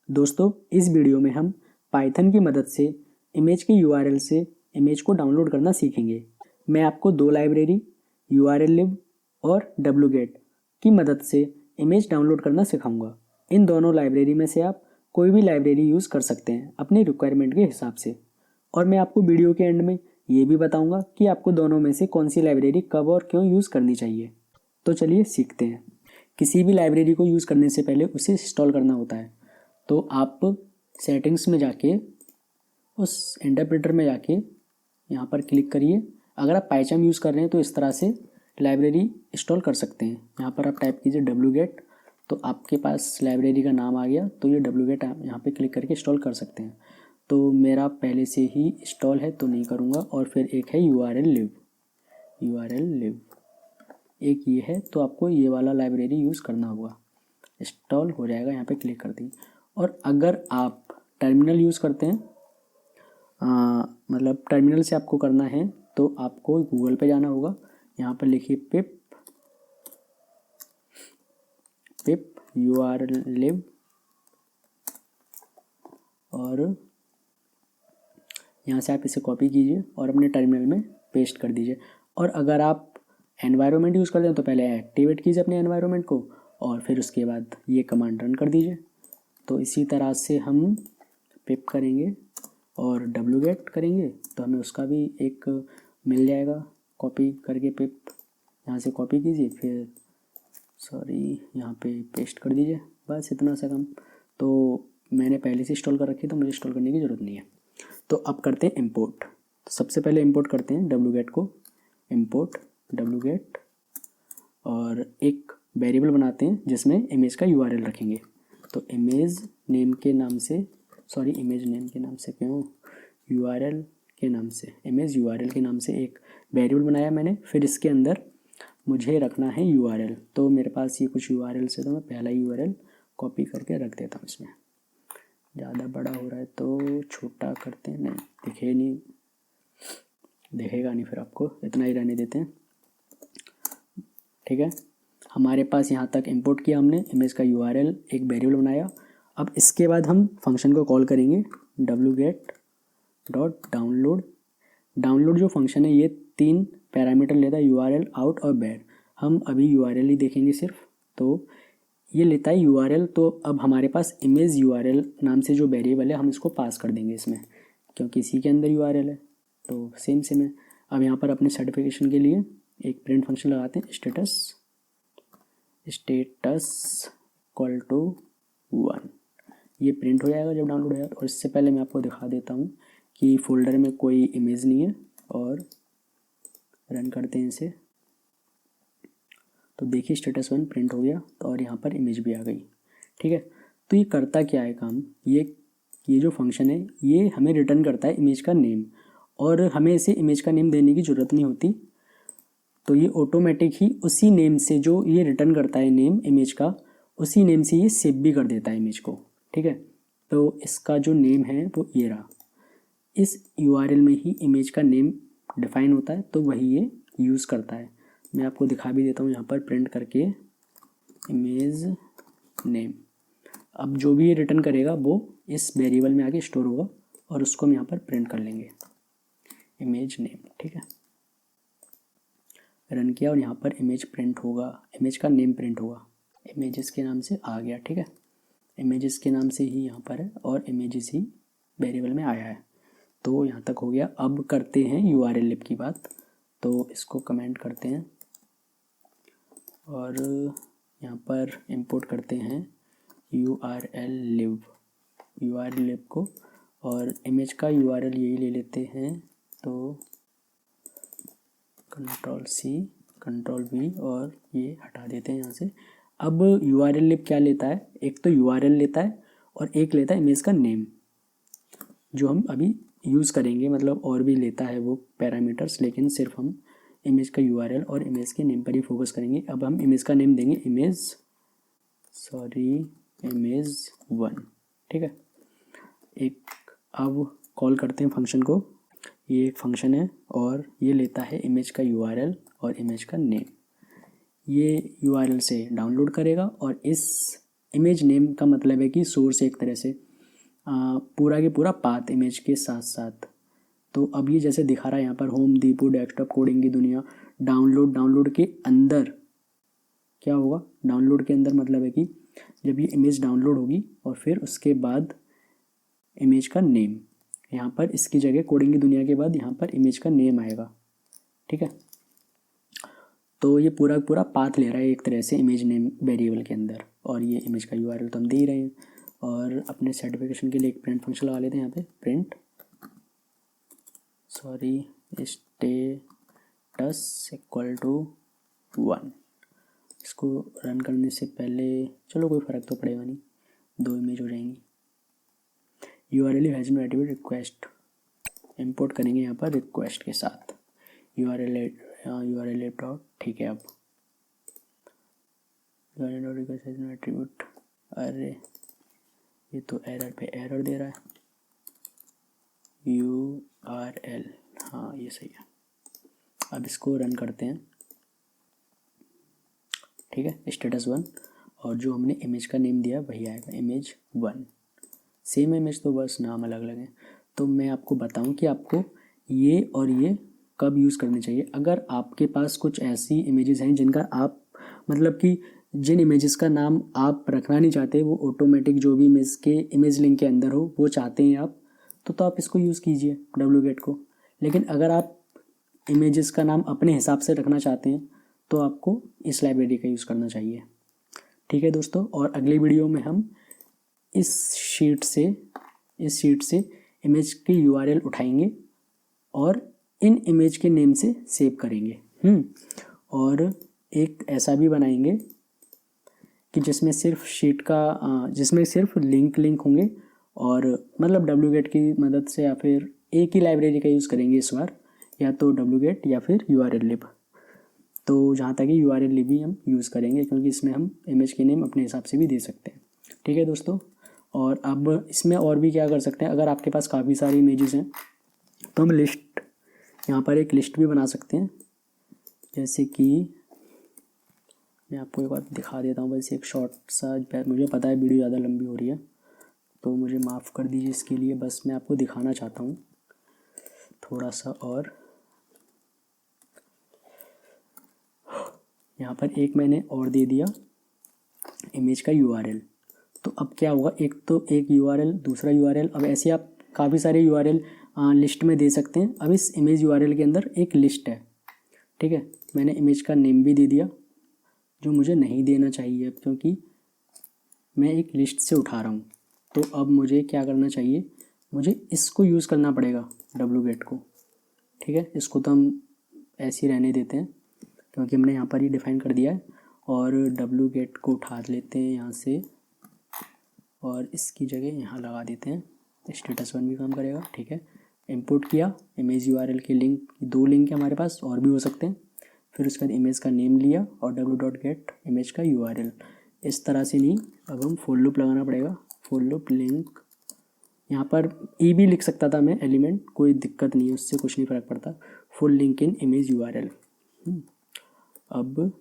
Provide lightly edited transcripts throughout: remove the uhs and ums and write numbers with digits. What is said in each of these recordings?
दोस्तों, इस वीडियो में हम पाइथन की मदद से इमेज के यूआरएल से इमेज को डाउनलोड करना सीखेंगे। मैं आपको दो लाइब्रेरी urllib और wget की मदद से इमेज डाउनलोड करना सिखाऊंगा। इन दोनों लाइब्रेरी में से आप कोई भी लाइब्रेरी यूज़ कर सकते हैं अपनी रिक्वायरमेंट के हिसाब से। और मैं आपको वीडियो के एंड में ये भी बताऊंगा कि आपको दोनों में से कौन सी लाइब्रेरी कब और क्यों यूज़ करनी चाहिए। तो चलिए सीखते हैं। किसी भी लाइब्रेरी को यूज़ करने से पहले उसे इंस्टॉल करना होता है। तो आप सेटिंग्स में जाके उस इंटरप्रेटर में जाके यहाँ पर क्लिक करिए। अगर आप पाइथन यूज़ कर रहे हैं तो इस तरह से लाइब्रेरी इंस्टॉल कर सकते हैं। यहाँ पर आप टाइप कीजिए wget, तो आपके पास लाइब्रेरी का नाम आ गया। तो ये wget आप यहाँ पे क्लिक करके इंस्टॉल कर सकते हैं। तो मेरा पहले से ही इंस्टॉल है तो नहीं करूँगा। और फिर एक है urllib, एक ये है, तो आपको ये वाला लाइब्रेरी यूज़ करना होगा। इंस्टॉल हो जाएगा, यहाँ पे क्लिक कर दी। और अगर आप टर्मिनल यूज़ करते हैं, मतलब टर्मिनल से आपको करना है, तो आपको गूगल पे जाना होगा। यहाँ पर लिखिए पिप urllib और यहाँ से आप इसे कॉपी कीजिए और अपने टर्मिनल में पेस्ट कर दीजिए। और अगर आप एनवायरनमेंट यूज़ करते हैं तो पहले एक्टिवेट कीजिए अपने एनवायरनमेंट को और फिर उसके बाद ये कमांड रन कर दीजिए। तो इसी तरह से हम पिप करेंगे और wget करेंगे तो हमें उसका भी एक मिल जाएगा कॉपी करके। पिप यहाँ से कॉपी कीजिए, फिर यहाँ पे पेस्ट कर दीजिए। बस इतना सा काम। तो मैंने पहले से इंस्टॉल कर रखी है तो मुझे इंस्टॉल करने की ज़रूरत नहीं है। तो अब करते हैं इंपोर्ट। तो सबसे पहले इंपोर्ट करते हैं wget को। इंपोर्ट wget और एक वेरिएबल बनाते हैं जिसमें इमेज का यूआरएल रखेंगे। तो इमेज नेम के नाम से क्यों, यूआरएल के नाम से, इमेज यूआरएल के नाम से एक वेरिएबल बनाया मैंने। फिर इसके अंदर मुझे रखना है यूआरएल। तो मेरे पास ये कुछ यूआरएल से, तो मैं पहला यूआरएल कॉपी करके रख देता हूँ इसमें। ज़्यादा बड़ा हो रहा है तो छोटा करते हैं, नहीं दिखेगा नहीं, फिर आपको इतना ही रहने देते हैं। ठीक है, हमारे पास यहाँ तक इंपोर्ट किया हमने इमेज का यूआरएल, एक वेरिएबल बनाया। अब इसके बाद हम फंक्शन को कॉल करेंगे wget.download जो फंक्शन है ये 3 पैरामीटर लेता है, यूआरएल, आउट और बैर। हम अभी यूआरएल ही देखेंगे सिर्फ। तो ये लेता है यूआरएल। तो अब हमारे पास इमेज यूआरएल नाम से जो वेरिएबल है हम इसको पास कर देंगे इसमें, क्योंकि इसी के अंदर यूआरएल है। तो सेम है। अब यहाँ पर अपने सर्टिफिकेशन के लिए एक प्रिंट फंक्शन लगाते हैं, स्टेटस इक्वल टू 1। ये प्रिंट हो जाएगा जब डाउनलोड हो जाएगा। और इससे पहले मैं आपको दिखा देता हूँ कि फोल्डर में कोई इमेज नहीं है। और रन करते हैं इसे, तो देखिए स्टेटस 1 प्रिंट हो गया। तो और यहाँ पर इमेज भी आ गई। ठीक है, तो ये करता क्या है काम, ये जो फंक्शन है ये हमें रिटर्न करता है इमेज का नेम। और हमें इसे इमेज का नेम देने की ज़रूरत नहीं होती। तो ये ऑटोमेटिक ही उसी नेम से, जो ये रिटर्न करता है नेम इमेज का, उसी नेम से ये सेव भी कर देता है इमेज को। ठीक है, तो इसका जो नेम है वो ये रहा। इस यूआरएल में ही इमेज का नेम डिफाइन होता है, तो वही ये यूज़ करता है। मैं आपको दिखा भी देता हूँ यहाँ पर प्रिंट करके इमेज नेम। अब जो भी ये रिटर्न करेगा वो इस वेरिएबल में आके स्टोर होगा और उसको हम यहाँ पर प्रिंट कर लेंगे, इमेज नेम। ठीक है, रन किया और यहाँ पर इमेज प्रिंट होगा, इमेज का नेम प्रिंट होगा, इमेजेस के नाम से आ गया। ठीक है, इमेजेस के नाम से ही यहाँ पर है और इमेजेस ही वेरिएबल में आया है। तो यहाँ तक हो गया। अब करते हैं urllib की बात। तो इसको कमेंट करते हैं और यहाँ पर इंपोर्ट करते हैं urllib को, और इमेज का यूआरएल यही ले लेते हैं। तो Ctrl+C Ctrl+V और ये हटा देते हैं यहाँ से। अब urllib क्या लेता है, एक तो url लेता है और एक लेता है इमेज का नेम, जो हम अभी यूज़ करेंगे। मतलब और भी लेता है वो पैरामीटर्स, लेकिन सिर्फ हम इमेज का यूआरएल और इमेज के नेम पर ही फोकस करेंगे। अब हम इमेज का नेम देंगे इमेज1। ठीक है, अब कॉल करते हैं फंक्शन को। ये एक फंक्शन है और ये लेता है इमेज का यूआरएल और इमेज का नेम। ये यूआरएल से डाउनलोड करेगा और इस इमेज नेम का मतलब है कि सोर्स एक तरह से पूरा के पूरा पाथ इमेज के साथ साथ। तो अब ये जैसे दिखा रहा है यहाँ पर होम दीपू डेस्कटॉप कोडिंग की दुनिया डाउनलोड के अंदर क्या होगा, डाउनलोड के अंदर मतलब है कि जब ये इमेज डाउनलोड होगी और फिर उसके बाद इमेज का नेम, यहाँ पर इसकी जगह कोडिंग की दुनिया के बाद यहाँ पर इमेज का नेम आएगा। ठीक है, तो ये पूरा पूरा पाथ ले रहा है एक तरह से इमेज नेम वेरिएबल के अंदर, और ये इमेज का यूआरएल तो हम दे ही रहे हैं। और अपने सर्टिफिकेशन के लिए एक प्रिंट फंक्शन लगा लेते हैं यहाँ पे, प्रिंट स्टेटस इक्वल टू 1। इसको रन करने से पहले चलो कोई फ़र्क तो पड़ेगा नहीं, 2 इमेज हो जाएंगी। URL has no attribute request import करेंगे यहाँ पर रिक्वेस्ट के साथ यूआरएल डॉट, ठीक है। अब URL dot request has no attribute, अरे ये तो एरर पे एरर दे रहा है। यूआरएल, हाँ ये सही है। अब इसको रन करते हैं, ठीक है, स्टेटस 1, और जो हमने इमेज का नेम दिया वही आएगा इमेज 1। सेम इमेज तो बस नाम अलग अलग है। तो मैं आपको बताऊं कि आपको ये और ये कब यूज़ करनी चाहिए। अगर आपके पास कुछ ऐसी इमेजेस हैं जिनका आप मतलब कि जिन इमेजेस का नाम आप रखना नहीं चाहते, वो ऑटोमेटिक जो भी इमेज के इमेज लिंक के अंदर हो वो चाहते हैं आप, तो आप इसको यूज़ कीजिए wget को। लेकिन अगर आप इमेजेस का नाम अपने हिसाब से रखना चाहते हैं तो आपको इस लाइब्रेरी का यूज़ करना चाहिए। ठीक है दोस्तों, और अगली वीडियो में हम इस शीट से इमेज की यूआरएल उठाएंगे और इन इमेज के नेम से सेव करेंगे। और एक ऐसा भी बनाएंगे कि जिसमें सिर्फ जिसमें सिर्फ लिंक होंगे, और मतलब wget की मदद से या फिर एक ही लाइब्रेरी का यूज़ करेंगे इस बार, या तो wget या फिर urllib। तो जहाँ तक कि urllib भी हम यूज़ करेंगे क्योंकि इसमें हम इमेज के नेम अपने हिसाब से भी दे सकते हैं। ठीक है दोस्तों, और अब इसमें और भी क्या कर सकते हैं, अगर आपके पास काफ़ी सारी इमेजेस हैं तो हम यहाँ पर एक लिस्ट भी बना सकते हैं। जैसे कि मैं आपको एक बार दिखा देता हूँ, बस एक शॉर्ट सा, मुझे पता है वीडियो ज़्यादा लंबी हो रही है तो मुझे माफ़ कर दीजिए इसके लिए, बस मैं आपको दिखाना चाहता हूँ थोड़ा सा। और यहाँ पर एक मैंने और दे दिया इमेज का यूआरएल। तो अब क्या होगा, एक यूआरएल, दूसरा यूआरएल, अब ऐसे आप काफ़ी सारे यूआरएल लिस्ट में दे सकते हैं। अब इस इमेज यूआरएल के अंदर एक लिस्ट है, ठीक है। मैंने इमेज का नेम भी दे दिया जो मुझे नहीं देना चाहिए क्योंकि मैं एक लिस्ट से उठा रहा हूँ। तो अब मुझे क्या करना चाहिए, मुझे इसको यूज़ करना पड़ेगा wget को, ठीक है। इसको तो हम ऐसे ही रहने देते हैं क्योंकि हमने यहाँ पर ही डिफ़ाइन कर दिया है। और wget को उठा लेते हैं यहाँ से और इसकी जगह यहाँ लगा देते हैं, स्टेटस 1 भी काम करेगा, ठीक है। इंपोर्ट किया इमेज यूआरएल के लिंक, 2 लिंक है हमारे पास, और भी हो सकते हैं। फिर उसके बाद इमेज का नेम लिया और w.get इमेज का यूआरएल। इस तरह से नहीं, अब हम फॉर लूप लगाना पड़ेगा। फॉर लूप लिंक, यहाँ पर ई भी लिख सकता था मैं एलिमेंट, कोई दिक्कत नहीं है, उससे कुछ नहीं फ़र्क पड़ता। Full link in image URL. अब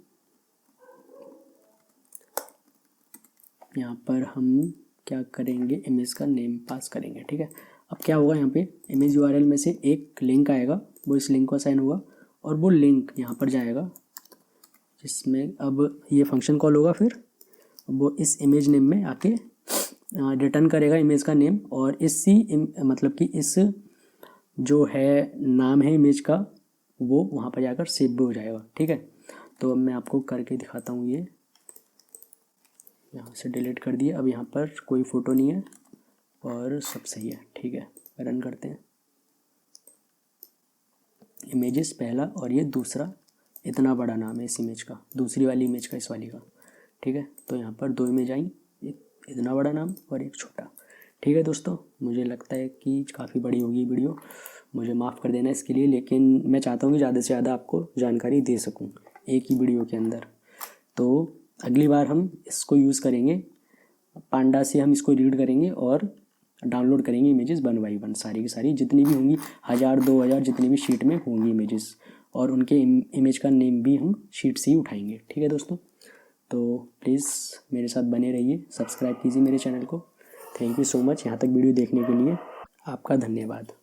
यहाँ पर हम क्या करेंगे, इमेज का नेम पास करेंगे, ठीक है। अब क्या होगा, यहाँ पे इमेज यूआरएल में से एक लिंक आएगा, वो इस लिंक को असाइन होगा और वो लिंक यहाँ पर जाएगा जिसमें अब ये फंक्शन कॉल होगा। फिर वो इस इमेज नेम में आके रिटर्न करेगा इमेज का नेम, और मतलब कि इस जो है नाम है इमेज का वो वहाँ पर जाकर सेव भी हो जाएगा, ठीक है। तो अब मैं आपको करके दिखाता हूँ। ये यहाँ से डिलीट कर दिए, अब यहाँ पर कोई फ़ोटो नहीं है और सब सही है, ठीक है। रन करते हैं। इमेजेस पहला और ये दूसरा, इतना बड़ा नाम है इस इमेज का, दूसरी वाली इमेज का इस वाली का, ठीक है। तो यहाँ पर 2 इमेज आई, इतना बड़ा नाम और एक छोटा, ठीक है दोस्तों। मुझे लगता है कि काफ़ी बड़ी होगी वीडियो, मुझे माफ़ कर देना इसके लिए, लेकिन मैं चाहता हूँ कि ज़्यादा से ज़्यादा आपको जानकारी दे सकूँ एक ही वीडियो के अंदर। तो अगली बार हम इसको यूज़ करेंगे, पांडा से हम इसको रीड करेंगे और डाउनलोड करेंगे इमेजेस 1 बाई 1, सारी की सारी जितनी भी होंगी, 1000 2000 जितनी भी शीट में होंगी इमेजेस, और उनके इमेज का नेम भी हम शीट से ही उठाएंगे, ठीक है दोस्तों। तो प्लीज़ मेरे साथ बने रहिए, सब्सक्राइब कीजिए मेरे चैनल को। थैंक यू सो मच यहाँ तक वीडियो देखने के लिए, आपका धन्यवाद।